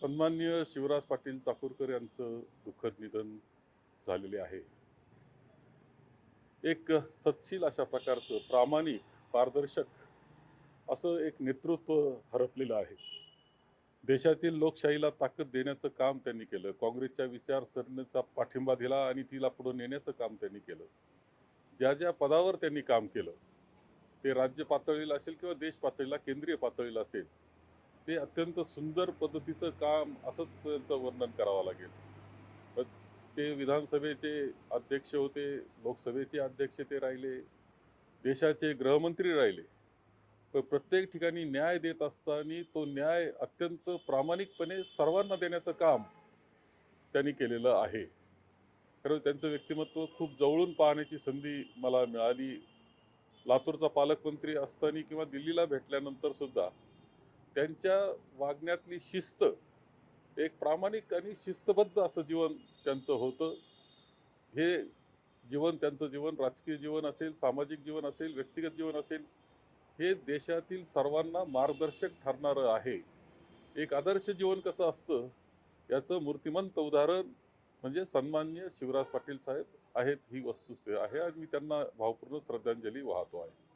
सन्माननीय शिवराज पाटील चाकूरकर यांचं दुःखद निधन झालेले आहे. एक सत्शील अशा प्रकारचं प्रामाणिक, पारदर्शक असं एक नेतृत्व हरपलेलं आहे. देशातील लोकशाहीला ताकद देण्याचं काम त्यांनी केलं. काँग्रेसच्या विचारसरणीचा पाठिंबा दिला आणि तिला पुढे नेण्याचं काम त्यांनी केलं. ज्या पदावर त्यांनी काम केलं, ते राज्य पातळीला असेल किंवा देश पातळीला, केंद्रीय पातळीला असेल, ते अत्यंत सुंदर पद्धतीचं काम असंच त्यांचं वर्णन करावं लागेल. तर ते विधानसभेचे अध्यक्ष होते, लोकसभेचे अध्यक्ष ते राहिले, देशाचे गृहमंत्री राहिले. पण प्रत्येक ठिकाणी न्याय देत असताना तो न्याय अत्यंत प्रामाणिकपणे सर्वांना देण्याचं काम त्यांनी केलेलं आहे. खरं त्यांचं व्यक्तिमत्व खूप जवळून पाहण्याची संधी मला मिळाली. लातूरचा पालकमंत्री असताना किंवा दिल्लीला भेटल्यानंतर सुद्धा त्यांच्या वागण्यातली शिस्त, एक प्रामाणिक आणि शिस्तबद्ध असं जीवन त्यांचं होतं. हे त्यांचं जीवन राजकीय जीवन असेल, सामाजिक जीवन असेल, व्यक्तिगत जीवन असेल, हे देशातील सर्वांना मार्गदर्शक ठरणारं आहे. एक आदर्श जीवन कसं असतं, याचं मूर्तिमंत उदाहरण म्हणजे सन्माननीय शिवराज पाटील साहेब आहेत, ही वस्तुस्थिती आहे आणि मी त्यांना भावपूर्ण श्रद्धांजली वाहतो आहे.